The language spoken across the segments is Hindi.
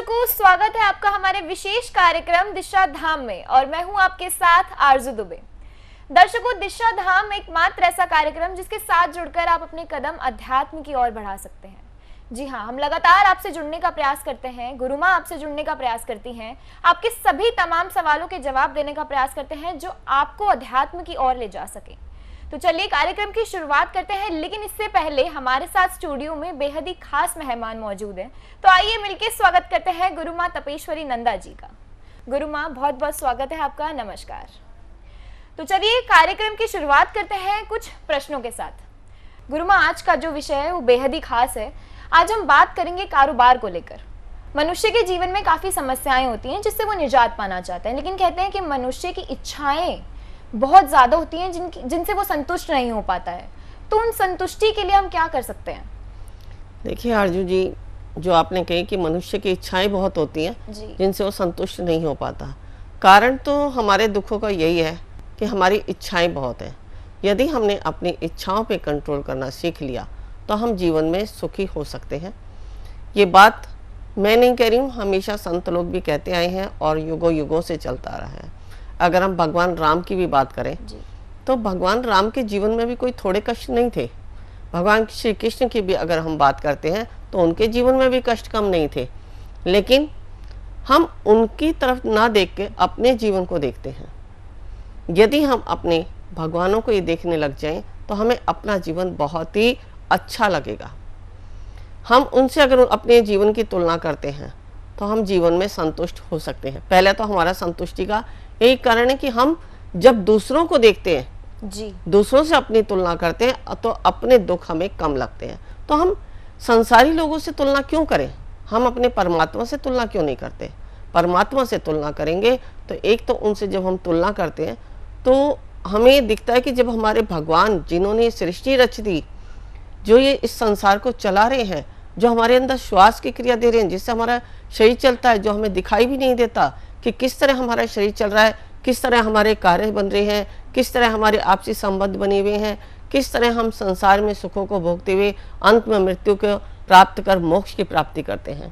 दर्शकों, स्वागत है आपका हमारे विशेष कार्यक्रम दिशा धाम में और मैं हूं आपके साथ आरजू दुबे। दर्शकों, दिशा धाम एकमात्र ऐसा कार्यक्रम जिसके साथ जुड़कर आप अपने कदम अध्यात्म की ओर बढ़ा सकते हैं। जी हाँ, हम लगातार आपसे जुड़ने का प्रयास करते हैं, गुरु माँ आपसे जुड़ने का प्रयास करती हैं, आपके सभी तमाम सवालों के जवाब देने का प्रयास करते हैं जो आपको अध्यात्म की ओर ले जा सके। तो चलिए कार्यक्रम की शुरुआत करते हैं, लेकिन इससे पहले हमारे साथ स्टूडियो में बेहद ही खास मेहमान मौजूद हैं। तो आइए मिलकर स्वागत करते हैं गुरु माँ तपेश्वरी नंदा जी का। गुरु माँ, बहुत बहुत स्वागत है आपका, नमस्कार। तो चलिए कार्यक्रम की शुरुआत करते हैं कुछ प्रश्नों के साथ। गुरु माँ, आज का जो विषय है वो बेहद ही खास है। आज हम बात करेंगे कारोबार को लेकर। मनुष्य के जीवन में काफी समस्याएं होती हैं जिससे वो निजात पाना चाहता है, लेकिन कहते हैं कि मनुष्य की इच्छाएं बहुत ज्यादा होती हैं जिनसे वो संतुष्ट नहीं हो पाता है। तो उन संतुष्टि के लिए हम क्या कर सकते हैं? देखिए आरजू जी, जो आपने कही कि मनुष्य की इच्छाएं बहुत होती हैं जिनसे वो संतुष्ट नहीं हो पाता। कारण तो हमारे दुखों का यही है कि हमारी इच्छाएं बहुत हैं। यदि हमने अपनी इच्छाओं पे कंट्रोल करना सीख लिया तो हम जीवन में सुखी हो सकते हैं। ये बात मैं नहीं कह रही हूँ, हमेशा संत लोग भी कहते आए हैं और युगों युगों से चलता रहा है। अगर हम भगवान राम की भी बात करें तो भगवान राम के जीवन में भी कोई थोड़े कष्ट नहीं थे। भगवान श्री कृष्ण की भी अगर हम बात करते हैं तो उनके जीवन में भी कष्ट कम नहीं थे, लेकिन हम उनकी तरफ ना देख के अपने जीवन को देखते हैं। यदि हम अपने भगवानों को ये देखने लग जाएं तो हमें अपना जीवन बहुत ही अच्छा लगेगा। हम उनसे अगर अपने जीवन की तुलना करते हैं तो हम जीवन में संतुष्ट हो सकते हैं। पहले तो हमारा संतुष्टि का यही कारण है कि हम जब दूसरों को देखते हैं जी, दूसरों से अपनी तुलना करते हैं तो अपने दुख हमें कम लगते हैं। तो हम संसारी लोगों से तुलना क्यों करें? हम अपने परमात्मा से तुलना क्यों नहीं करते? परमात्मा से तुलना करेंगे तो एक तो उनसे जब हम तुलना करते हैं तो हमें दिखता है कि जब हमारे भगवान जिन्होंने सृष्टि रच दी, जो ये इस संसार को चला रहे हैं, जो हमारे अंदर श्वास की क्रिया दे रहे हैं, जिससे हमारा शरीर चलता है, जो हमें दिखाई भी नहीं देता कि किस तरह हमारा शरीर चल रहा है, किस तरह हमारे कार्य बन रहे हैं, किस तरह हमारे आपसी संबंध बने हुए हैं, किस तरह हम संसार में सुखों को भोगते हुए अंत में मृत्यु को प्राप्त कर मोक्ष की प्राप्ति करते हैं।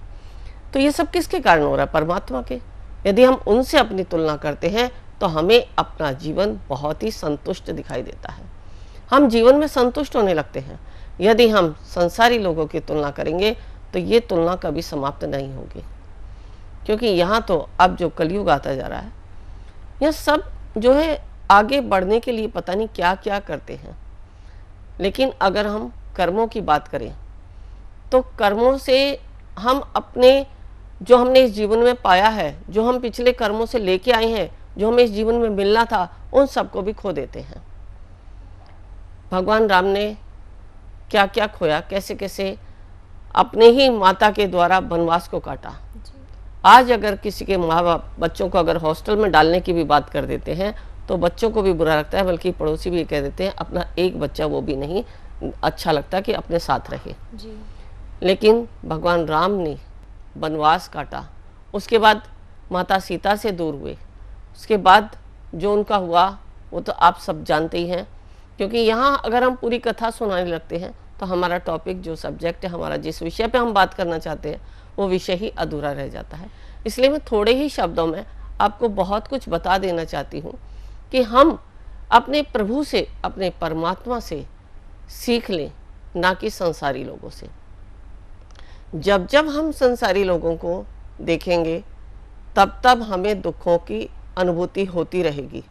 तो ये सब किसके कारण हो रहा है? परमात्मा के। यदि हम उनसे अपनी तुलना करते हैं तो हमें अपना जीवन बहुत ही संतुष्ट दिखाई देता है। हम जीवन में संतुष्ट होने लगते हैं। यदि हम संसारी लोगों की तुलना करेंगे तो ये तुलना कभी समाप्त नहीं होगी, क्योंकि यहाँ तो अब जो कलयुग आता जा रहा है, यह सब जो है आगे बढ़ने के लिए पता नहीं क्या क्या करते हैं। लेकिन अगर हम कर्मों की बात करें तो कर्मों से हम अपने जो हमने इस जीवन में पाया है, जो हम पिछले कर्मों से लेके आए हैं, जो हमें इस जीवन में मिलना था, उन सबको भी खो देते हैं। भगवान राम ने क्या क्या खोया, कैसे कैसे अपने ही माता के द्वारा वनवास को काटा। आज अगर किसी के माँ बाप बच्चों को अगर हॉस्टल में डालने की भी बात कर देते हैं तो बच्चों को भी बुरा लगता है, बल्कि पड़ोसी भी कह देते हैं अपना एक बच्चा वो भी नहीं अच्छा लगता कि अपने साथ रहे जी। लेकिन भगवान राम ने वनवास काटा, उसके बाद माता सीता से दूर हुए, उसके बाद जो उनका हुआ वो तो आप सब जानते ही हैं। क्योंकि यहाँ अगर हम पूरी कथा सुनाने लगते हैं तो हमारा टॉपिक, जो सब्जेक्ट है, हमारा जिस विषय पे हम बात करना चाहते हैं, वो विषय ही अधूरा रह जाता है। इसलिए मैं थोड़े ही शब्दों में आपको बहुत कुछ बता देना चाहती हूँ कि हम अपने प्रभु से, अपने परमात्मा से सीख लें, ना कि संसारी लोगों से। जब जब हम संसारी लोगों को देखेंगे तब तब हमें दुखों की अनुभूति होती रहेगी,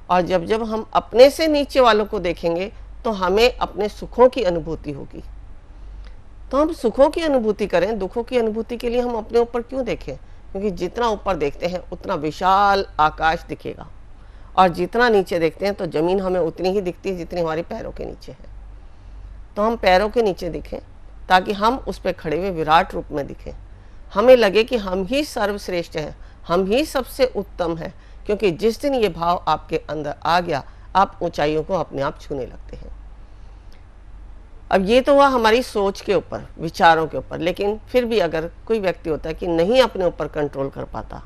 और जब जब हम अपने से नीचे वालों को देखेंगे तो हमें अपने सुखों की अनुभूति होगी। तो हम सुखों की अनुभूति करें, दुखों की अनुभूति के लिए हम अपने ऊपर क्यों देखें? क्योंकि जितना ऊपर देखते हैं उतना विशाल आकाश दिखेगा, और जितना नीचे देखते हैं तो जमीन हमें उतनी ही दिखती है जितनी हमारे पैरों के नीचे है। तो हम पैरों के नीचे दिखें ताकि हम उस पर खड़े हुए विराट रूप में दिखें। हमें लगे कि हम ही सर्वश्रेष्ठ हैं, हम ही सबसे उत्तम हैं, क्योंकि जिस दिन ये भाव आपके अंदर आ गया, आप ऊंचाइयों को अपने आप छूने लगते हैं। अब ये तो हुआ हमारी सोच के ऊपर, विचारों के ऊपर। लेकिन फिर भी अगर कोई व्यक्ति होता है कि नहीं अपने ऊपर कंट्रोल कर पाता,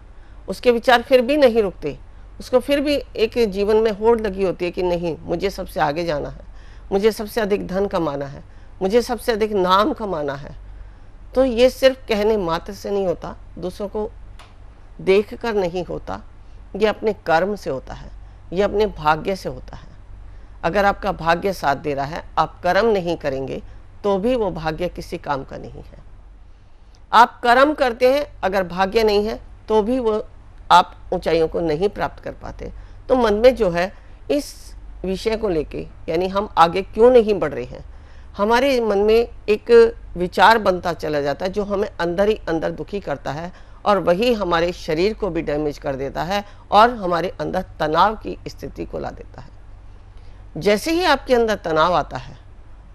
उसके विचार फिर भी नहीं रुकते, उसको फिर भी एक जीवन में होड़ लगी होती है कि नहीं, मुझे सबसे आगे जाना है, मुझे सबसे अधिक धन कमाना है, मुझे सबसे अधिक नाम कमाना है, तो ये सिर्फ कहने मात्र से नहीं होता, दूसरों को देख कर नहीं होता, ये अपने कर्म से होता है, ये अपने भाग्य से होता है। अगर आपका भाग्य साथ दे रहा है, आप कर्म नहीं करेंगे तो भी वो भाग्य किसी काम का नहीं है। आप कर्म करते हैं, अगर भाग्य नहीं है तो भी वो आप ऊंचाइयों को नहीं प्राप्त कर पाते। तो मन में जो है इस विषय को लेके, यानी हम आगे क्यों नहीं बढ़ रहे हैं, हमारे मन में एक विचार बनता चला जाता है जो हमें अंदर ही अंदर दुखी करता है, और वही हमारे शरीर को भी डैमेज कर देता है और हमारे अंदर तनाव की स्थिति को ला देता है। जैसे ही आपके अंदर तनाव आता है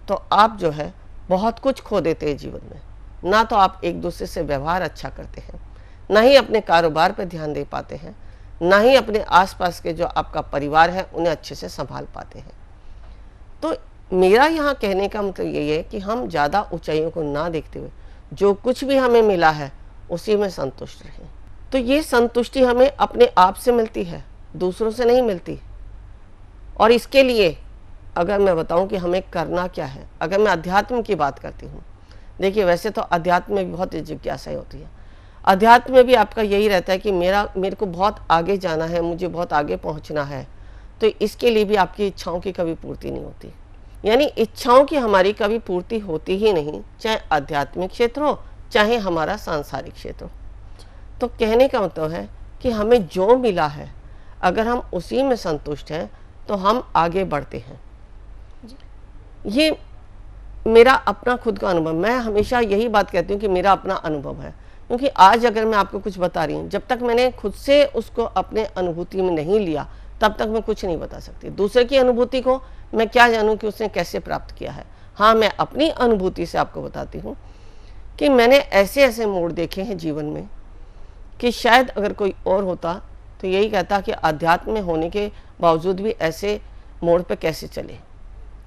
तो आप जो है बहुत कुछ खो देते हैं जीवन में। ना तो आप एक दूसरे से व्यवहार अच्छा करते हैं, ना ही अपने कारोबार पर ध्यान दे पाते हैं, ना ही अपने आसपास के जो आपका परिवार है उन्हें अच्छे से संभाल पाते हैं। तो मेरा यहाँ कहने का मतलब यही है कि हम ज़्यादा ऊंचाइयों को ना देखते हुए जो कुछ भी हमें मिला है उसी में संतुष्ट रहें। तो ये संतुष्टि हमें अपने आप से मिलती है, दूसरों से नहीं मिलती। और इसके लिए अगर मैं बताऊं कि हमें करना क्या है, अगर मैं अध्यात्म की बात करती हूँ, देखिए वैसे तो अध्यात्म में भी बहुत जिज्ञासाएं होती है। अध्यात्म में भी आपका यही रहता है कि मेरे को बहुत आगे जाना है, मुझे बहुत आगे पहुँचना है, तो इसके लिए भी आपकी इच्छाओं की कभी पूर्ति नहीं होती। यानी इच्छाओं की हमारी कभी पूर्ति होती ही नहीं, चाहे आध्यात्मिक क्षेत्र हो चाहे हमारा सांसारिक क्षेत्र हो। तो कहने का मतलब है कि हमें जो मिला है अगर हम उसी में संतुष्ट हैं तो हम आगे बढ़ते हैं। ये मेरा अपना खुद का अनुभव, मैं हमेशा यही बात कहती हूँ कि मेरा अपना अनुभव है, क्योंकि आज अगर मैं आपको कुछ बता रही हूँ, जब तक मैंने खुद से उसको अपने अनुभूति में नहीं लिया तब तक मैं कुछ नहीं बता सकती। दूसरे की अनुभूति को मैं क्या जानूँ कि उसने कैसे प्राप्त किया है। हाँ, मैं अपनी अनुभूति से आपको बताती हूँ कि मैंने ऐसे ऐसे मोड़ देखे हैं जीवन में कि शायद अगर कोई और होता तो यही कहता कि अध्यात्म में होने के बावजूद भी ऐसे मोड़ पे कैसे चले,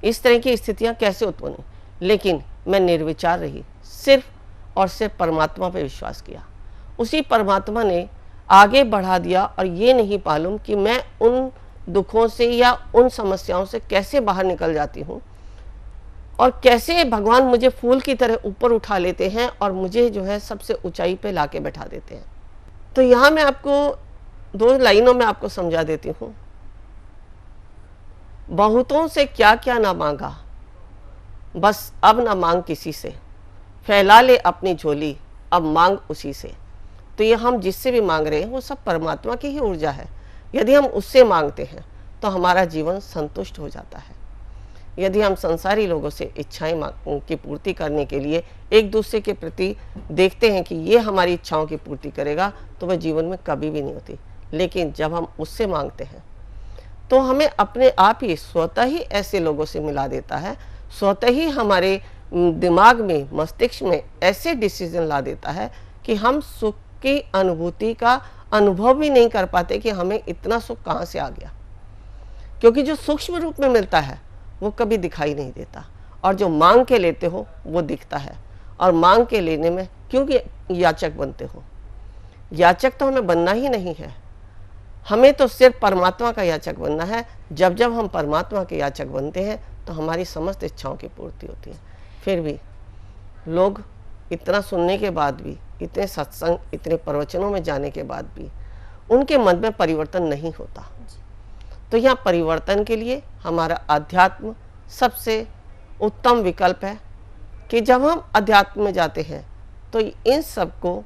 इस तरह की स्थितियां कैसे उत्पन्न हुई। लेकिन मैं निर्विचार रही, सिर्फ और सिर्फ परमात्मा पे विश्वास किया। उसी परमात्मा ने आगे बढ़ा दिया, और ये नहीं मालूम कि मैं उन दुखों से या उन समस्याओं से कैसे बाहर निकल जाती हूँ, और कैसे भगवान मुझे फूल की तरह ऊपर उठा लेते हैं और मुझे जो है सबसे ऊंचाई पे लाके बैठा देते हैं। तो यहाँ मैं आपको 2 लाइनों में आपको समझा देती हूँ। बहुतों से क्या क्या ना मांगा, बस अब ना मांग किसी से, फैला ले अपनी झोली अब मांग उसी से। तो ये हम जिससे भी मांग रहे हैं वो सब परमात्मा की ही ऊर्जा है। यदि हम उससे मांगते हैं तो हमारा जीवन संतुष्ट हो जाता है। यदि हम संसारी लोगों से इच्छाएं की पूर्ति करने के लिए एक दूसरे के प्रति देखते हैं कि ये हमारी इच्छाओं की पूर्ति करेगा, तो वह जीवन में कभी भी नहीं होती। लेकिन जब हम उससे मांगते हैं तो हमें अपने आप ही स्वतः ही ऐसे लोगों से मिला देता है, स्वतः ही हमारे दिमाग में, मस्तिष्क में ऐसे डिसीजन ला देता है कि हम सुख की अनुभूति का अनुभव भी नहीं कर पाते कि हमें इतना सुख कहाँ से आ गया। क्योंकि जो सूक्ष्म रूप में मिलता है वो कभी दिखाई नहीं देता, और जो मांग के लेते हो वो दिखता है। और मांग के लेने में क्योंकि याचक बनते हो, याचक तो हमें बनना ही नहीं है, हमें तो सिर्फ परमात्मा का याचक बनना है। जब जब हम परमात्मा के याचक बनते हैं तो हमारी समस्त इच्छाओं की पूर्ति होती है। फिर भी लोग इतना सुनने के बाद भी, इतने सत्संग, इतने प्रवचनों में जाने के बाद भी उनके मन में परिवर्तन नहीं होता। तो यहाँ परिवर्तन के लिए हमारा अध्यात्म सबसे उत्तम विकल्प है कि जब हम अध्यात्म में जाते हैं तो इन सबको,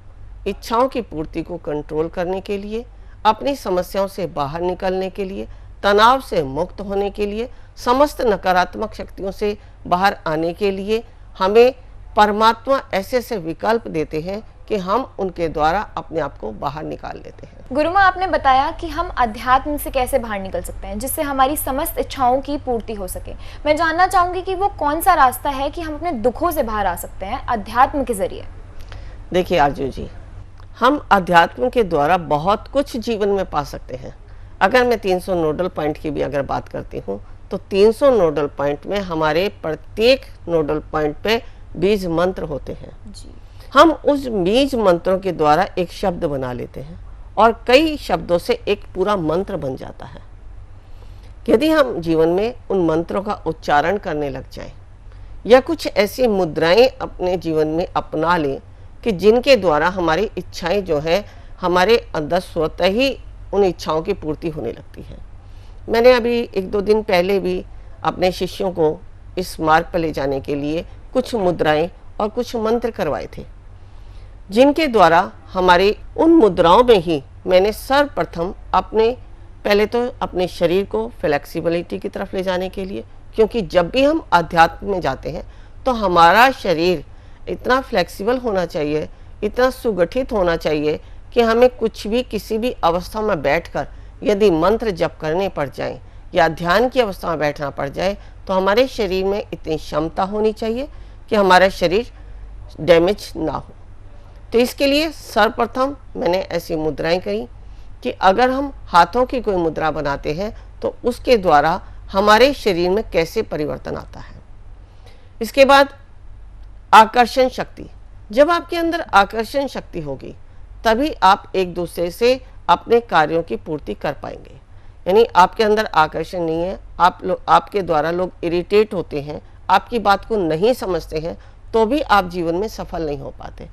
इच्छाओं की पूर्ति को कंट्रोल करने के लिए, अपनी समस्याओं से बाहर निकलने के लिए, तनाव से मुक्त होने के लिए, समस्त नकारात्मक शक्तियों से बाहर आने के लिए हमें परमात्मा ऐसे ऐसे विकल्प देते हैं कि हम उनके द्वारा अपने आप को बाहर निकाल लेते हैं। गुरुमा, आपने बताया कि हम अध्यात्म से कैसे बाहर निकल सकते हैं जिससे हमारी समस्त इच्छाओं की पूर्ति हो सके। मैं जानना चाहूंगी कि वो कौन सा रास्ता है कि हम अपने दुखों से बाहर आ सकते हैं अध्यात्म के जरिए। देखिए आरजू जी, हम अध्यात्म के द्वारा बहुत कुछ जीवन में पा सकते हैं। अगर मैं 300 नोडल पॉइंट की भी अगर बात करती हूँ तो 300 नोडल पॉइंट में हमारे प्रत्येक नोडल पॉइंट पे बीज मंत्र होते हैं जी। हम उस बीज मंत्रों के द्वारा एक शब्द बना लेते हैं और कई शब्दों से एक पूरा मंत्र बन जाता है। यदि हम जीवन में उन मंत्रों का उच्चारण करने लग जाएं, या कुछ ऐसी मुद्राएं अपने जीवन में अपना लें कि जिनके द्वारा हमारी इच्छाएं जो है हमारे अंदर स्वतः ही उन इच्छाओं की पूर्ति होने लगती है। मैंने अभी 1-2 दिन पहले भी अपने शिष्यों को इस मार्ग पर ले जाने के लिए कुछ मुद्राएं और कुछ मंत्र करवाए थे, जिनके द्वारा हमारी उन मुद्राओं में ही मैंने सर्वप्रथम पहले तो अपने शरीर को फ्लेक्सिबिलिटी की तरफ ले जाने के लिए, क्योंकि जब भी हम अध्यात्म में जाते हैं तो हमारा शरीर इतना फ्लेक्सिबल होना चाहिए, इतना सुगठित होना चाहिए कि हमें कुछ भी किसी भी अवस्था में बैठकर यदि मंत्र जप करने पड़ जाए या ध्यान की अवस्था में बैठना पड़ जाए तो हमारे शरीर में इतनी क्षमता होनी चाहिए कि हमारा शरीर डैमेज ना हो। तो इसके लिए सर्वप्रथम मैंने ऐसी मुद्राएं करी कि अगर हम हाथों की कोई मुद्रा बनाते हैं तो उसके द्वारा हमारे शरीर में कैसे परिवर्तन आता है। इसके बाद आकर्षण शक्ति, जब आपके अंदर आकर्षण शक्ति होगी तभी आप एक दूसरे से अपने कार्यों की पूर्ति कर पाएंगे। यानी आपके अंदर आकर्षण नहीं है, आपके द्वारा लोग इरिटेट होते हैं, आपकी बात को नहीं समझते हैं, तो भी आप जीवन में सफल नहीं हो पाते।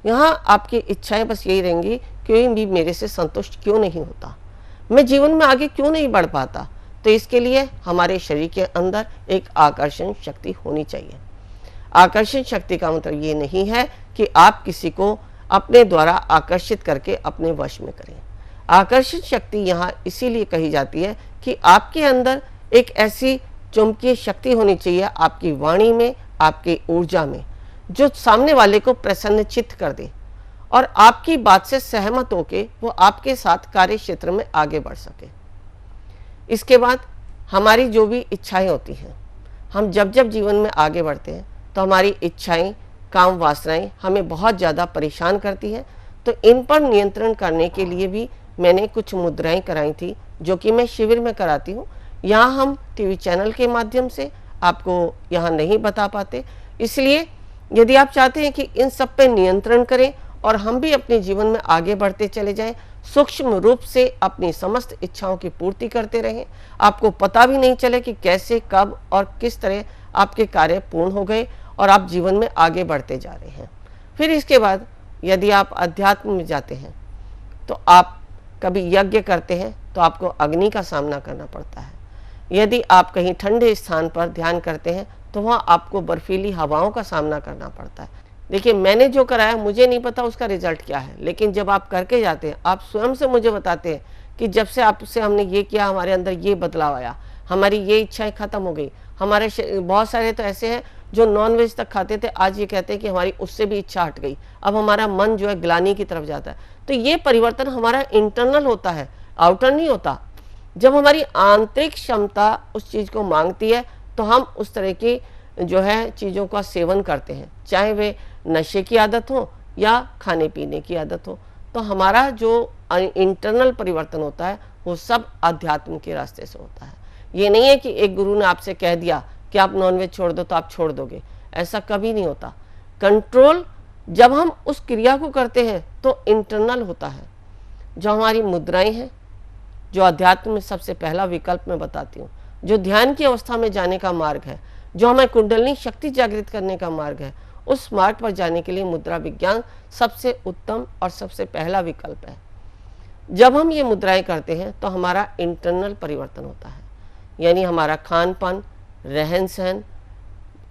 यहाँ आपकी इच्छाएं बस यही रहेंगी, कोई भी मेरे से संतुष्ट क्यों नहीं होता, मैं जीवन में आगे क्यों नहीं बढ़ पाता। तो इसके लिए हमारे शरीर के अंदर एक आकर्षण शक्ति होनी चाहिए। आकर्षण शक्ति का मतलब ये नहीं है कि आप किसी को अपने द्वारा आकर्षित करके अपने वश में करें। आकर्षण शक्ति यहाँ इसीलिए कही जाती है कि आपके अंदर एक ऐसी चुंबकीय शक्ति होनी चाहिए आपकी वाणी में, आपकी ऊर्जा में, जो सामने वाले को प्रसन्नचित्त कर दे और आपकी बात से सहमत होकर वो आपके साथ कार्य क्षेत्र में आगे बढ़ सके। इसके बाद हमारी जो भी इच्छाएं होती हैं, हम जब जब जीवन में आगे बढ़ते हैं तो हमारी इच्छाएं, काम वासनाएं हमें बहुत ज़्यादा परेशान करती हैं। तो इन पर नियंत्रण करने के लिए भी मैंने कुछ मुद्राएं कराई थी, जो कि मैं शिविर में कराती हूँ। यहाँ हम टीवी चैनल के माध्यम से आपको यहाँ नहीं बता पाते, इसलिए यदि आप चाहते हैं कि इन सब पे नियंत्रण करें और हम भी अपने जीवन में आगे बढ़ते चले जाएं, सूक्ष्म रूप से अपनी समस्त इच्छाओं की पूर्ति करते रहें, आपको पता भी नहीं चले कि कैसे, कब और किस तरह आपके कार्य पूर्ण हो गए और आप जीवन में आगे बढ़ते जा रहे हैं। फिर इसके बाद यदि आप अध्यात्म में जाते हैं तो आप कभी यज्ञ करते हैं तो आपको अग्नि का सामना करना पड़ता है। यदि आप कहीं ठंडे स्थान पर ध्यान करते हैं तो वहाँ आपको बर्फीली हवाओं का सामना करना पड़ता है। देखिए, मैंने जो कराया मुझे नहीं पता उसका रिजल्ट क्या है, लेकिन जब आप करके जाते हैं आप स्वयं से मुझे बताते हैं कि जब से आपसे हमने ये किया हमारे अंदर ये बदलाव आया, हमारी ये इच्छाएं खत्म हो गई। हमारे बहुत सारे तो ऐसे हैं जो नॉनवेज तक खाते थे, आज ये कहते हैं कि हमारी उससे भी इच्छा हट गई, अब हमारा मन जो है ग्लानि की तरफ जाता है। तो ये परिवर्तन हमारा इंटरनल होता है, आउटर नहीं होता। जब हमारी आंतरिक क्षमता उस चीज़ को मांगती है तो हम उस तरह की जो है चीज़ों का सेवन करते हैं, चाहे वे नशे की आदत हो या खाने पीने की आदत हो। तो हमारा जो इंटरनल परिवर्तन होता है वो सब अध्यात्म के रास्ते से होता है। ये नहीं है कि एक गुरु ने आपसे कह दिया कि आप नॉनवेज छोड़ दो तो आप छोड़ दोगे, ऐसा कभी नहीं होता। कंट्रोल जब हम उस क्रिया को करते हैं तो इंटरनल होता है। जो हमारी मुद्राएं हैं, जो अध्यात्म में सबसे पहला विकल्प मैं बताती हूँ, जो ध्यान की अवस्था में जाने का मार्ग है, जो हमें कुंडलिनी शक्ति जागृत करने का मार्ग है, उस मार्ग पर जाने के लिए मुद्रा विज्ञान सबसे उत्तम और सबसे पहला विकल्प है। जब हम ये मुद्राएं करते हैं तो हमारा इंटरनल परिवर्तन होता है, यानी हमारा खान पान, रहन सहन,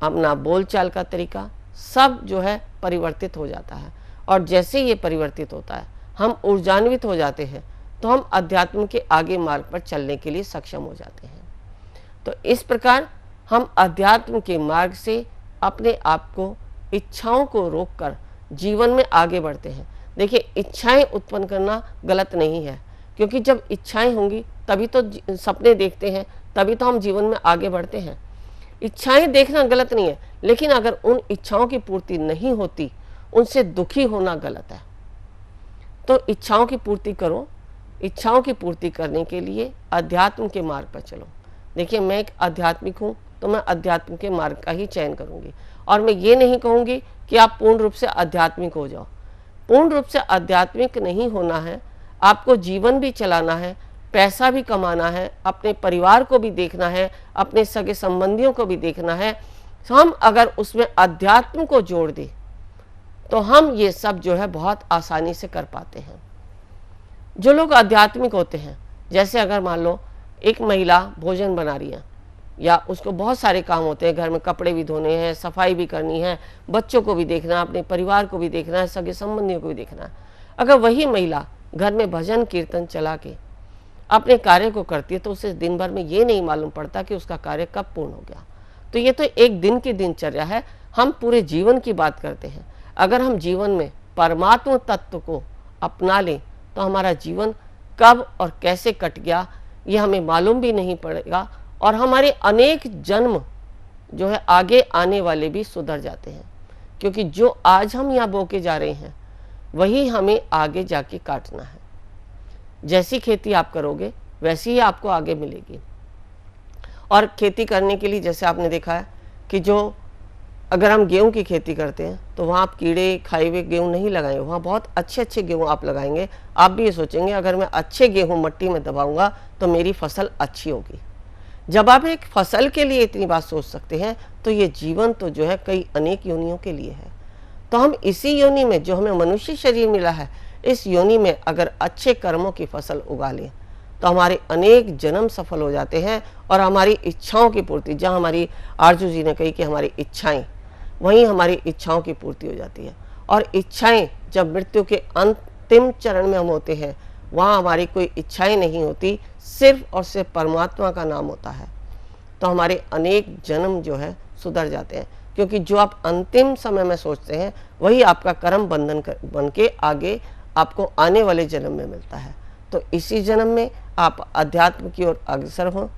अपना बोलचाल का तरीका सब जो है परिवर्तित हो जाता है। और जैसे ये परिवर्तित होता है हम ऊर्जान्वित हो जाते हैं तो हम अध्यात्म के आगे मार्ग पर चलने के लिए सक्षम हो जाते हैं। तो इस प्रकार हम अध्यात्म के मार्ग से अपने आप को, इच्छाओं को रोककर जीवन में आगे बढ़ते हैं। देखिए, इच्छाएं उत्पन्न करना गलत नहीं है, क्योंकि जब इच्छाएं होंगी तभी तो सपने देखते हैं, तभी तो हम जीवन में आगे बढ़ते हैं। इच्छाएं देखना गलत नहीं है, लेकिन अगर उन इच्छाओं की पूर्ति नहीं होती, उनसे दुखी होना गलत है। तो इच्छाओं की पूर्ति करो, इच्छाओं की पूर्ति करने के लिए अध्यात्म के मार्ग पर चलो। देखिए, मैं एक आध्यात्मिक हूँ तो मैं अध्यात्म के मार्ग का ही चयन करूँगी, और मैं ये नहीं कहूँगी कि आप पूर्ण रूप से आध्यात्मिक हो जाओ। पूर्ण रूप से आध्यात्मिक नहीं होना है, आपको जीवन भी चलाना है, पैसा भी कमाना है, अपने परिवार को भी देखना है, अपने सगे संबंधियों को भी देखना है, हम अगर उसमें अध्यात्म को जोड़ दें तो हम ये सब जो है बहुत आसानी से कर पाते हैं। जो लोग आध्यात्मिक होते हैं, जैसे अगर मान लो एक महिला भोजन बना रही है या उसको बहुत सारे काम होते हैं, घर में कपड़े भी धोने हैं, सफाई भी करनी है, बच्चों को भी देखना है, अपने परिवार को भी देखना है, सगे संबंधियों को भी देखना है। अगर वही महिला घर में भजन कीर्तन चला के अपने कार्य को करती है तो उसे दिन भर में ये नहीं मालूम पड़ता कि उसका कार्य कब पूर्ण हो गया। तो ये तो एक दिन की दिनचर्या है, हम पूरे जीवन की बात करते हैं। अगर हम जीवन में परमात्मा तत्व को अपना लें तो हमारा जीवन कब और कैसे कट गया ये हमें मालूम भी नहीं पड़ेगा, और हमारे अनेक जन्म जो है आगे आने वाले भी सुधर जाते हैं, क्योंकि जो आज हम यहाँ बो के जा रहे हैं वही हमें आगे जाके काटना है। जैसी खेती आप करोगे वैसी ही आपको आगे मिलेगी। और खेती करने के लिए जैसे आपने देखा है कि जो अगर हम गेहूं की खेती करते हैं तो वहाँ आप कीड़े खाए हुए गेहूं नहीं लगाएंगे, वहाँ बहुत अच्छे अच्छे गेहूं आप लगाएंगे। आप भी ये सोचेंगे अगर मैं अच्छे गेहूं मट्टी में दबाऊंगा तो मेरी फसल अच्छी होगी। जब आप एक फसल के लिए इतनी बात सोच सकते हैं तो ये जीवन तो जो है कई अनेक योनियों के लिए है। तो हम इसी योनि में जो हमें मनुष्य शरीर मिला है, इस योनि में अगर अच्छे कर्मों की फसल उगा लें तो हमारे अनेक जन्म सफल हो जाते हैं और हमारी इच्छाओं की पूर्ति, जहाँ हमारी आरजू जी ने कही कि हमारी इच्छाएं, वहीं हमारी इच्छाओं की पूर्ति हो जाती है। और इच्छाएं जब मृत्यु के अंतिम चरण में हम होते हैं वहाँ हमारी कोई इच्छाएं नहीं होती, सिर्फ और सिर्फ परमात्मा का नाम होता है। तो हमारे अनेक जन्म जो है सुधर जाते हैं, क्योंकि जो आप अंतिम समय में सोचते हैं वही आपका कर्म बंधन बन के आगे आपको आने वाले जन्म में मिलता है। तो इसी जन्म में आप अध्यात्म की ओर अग्रसर हों।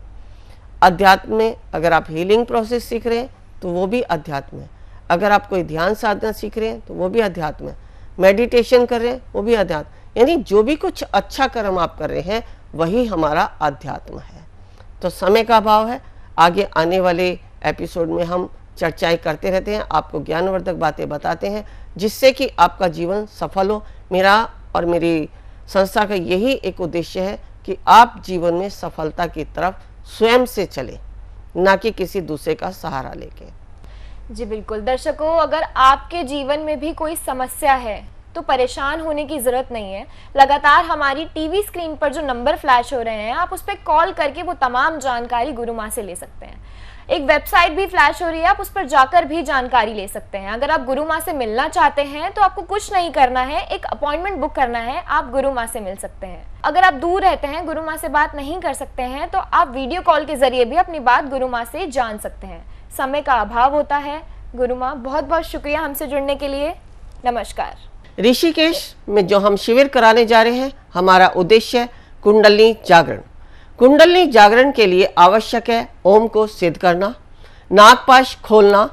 अध्यात्म में अगर आप हीलिंग प्रोसेस सीख रहे हैं तो वो भी अध्यात्म है। अगर आप कोई ध्यान साधना सीख रहे हैं तो वो भी अध्यात्म है। मेडिटेशन कर रहे हैं वो भी अध्यात्म, यानी जो भी कुछ अच्छा कर्म आप कर रहे हैं वही हमारा अध्यात्म है। तो समय का अभाव है, आगे आने वाले एपिसोड में हम चर्चाएं करते रहते हैं, आपको ज्ञानवर्धक बातें बताते हैं जिससे कि आपका जीवन सफल हो। मेरा और मेरी संस्था का यही एक उद्देश्य है कि आप जीवन में सफलता की तरफ स्वयं से चले, ना कि किसी दूसरे का सहारा लेके। जी बिल्कुल। दर्शकों, अगर आपके जीवन में भी कोई समस्या है तो परेशान होने की जरूरत नहीं है। लगातार हमारी टीवी स्क्रीन पर जो नंबर फ्लैश हो रहे हैं आप उस पर कॉल करके वो तमाम जानकारी गुरु माँ से ले सकते हैं। एक वेबसाइट भी फ्लैश हो रही है, आप उस पर जाकर भी जानकारी ले सकते हैं। अगर आप गुरु माँ से मिलना चाहते हैं तो आपको कुछ नहीं करना है, एक अपॉइंटमेंट बुक करना है, आप गुरु माँ से मिल सकते हैं। अगर आप दूर रहते हैं, गुरु माँ से बात नहीं कर सकते हैं, तो आप वीडियो कॉल के जरिए भी अपनी बात गुरु माँ से जान सकते हैं। समय का अभाव होता है। गुरु माँ, बहुत बहुत शुक्रिया हमसे जुड़ने के लिए। नमस्कार। ऋषिकेश में जो हम शिविर कराने जा रहे हैं, हमारा उद्देश्य है कुंडलिनी जागरण। कुंडलिनी जागरण के लिए आवश्यक है ओम को सिद्ध करना, नागपाश खोलना,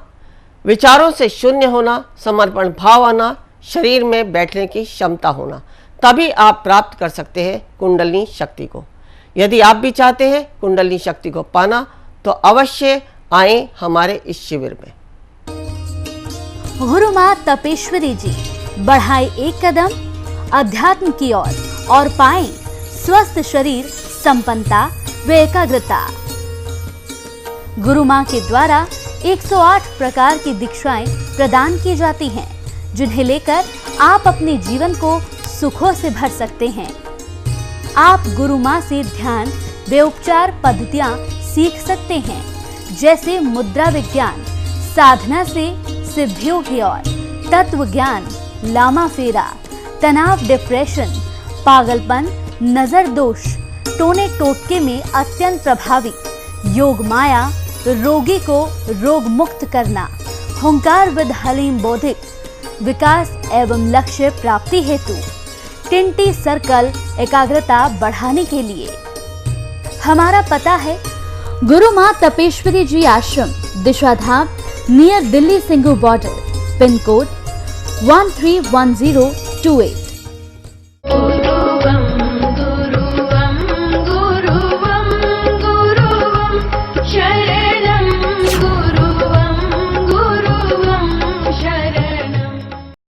विचारों से शून्य होना, समर्पण भाव आना, शरीर में बैठने की क्षमता होना, तभी आप प्राप्त कर सकते हैं कुंडलिनी शक्ति को। यदि आप भी चाहते हैं कुंडलिनी शक्ति को पाना तो अवश्य आए हमारे इस शिविर में। गुरु माँ तपेश्वरी जी बढ़ाए एक कदम अध्यात्म की ओर और पाएं स्वस्थ शरीर, संपन्नता व एकाग्रता। गुरु माँ के द्वारा 108 प्रकार की दीक्षाएं प्रदान की जाती हैं, जिन्हें लेकर आप अपने जीवन को सुखों से भर सकते हैं। आप गुरु माँ से ध्यान व उपचार पद्धतियां सीख सकते हैं, जैसे मुद्रा विज्ञान, साधना से सिद्धियों की ओर, तत्व ज्ञान, लामा फेरा, तनाव, डिप्रेशन, पागलपन, नजर दोष, टोने टोटके में अत्यंत प्रभावी, योग माया, रोगी को रोग मुक्त करना, हुंकार विद हलीम बौद्धिक, विकास एवं लक्ष्य प्राप्ति हेतु, टिंटी सर्कल, एकाग्रता बढ़ाने के लिए। हमारा पता है गुरु माँ Tapeshwari ji Ashram, Dishadham, near Delhi Singhu border, pin code 131028।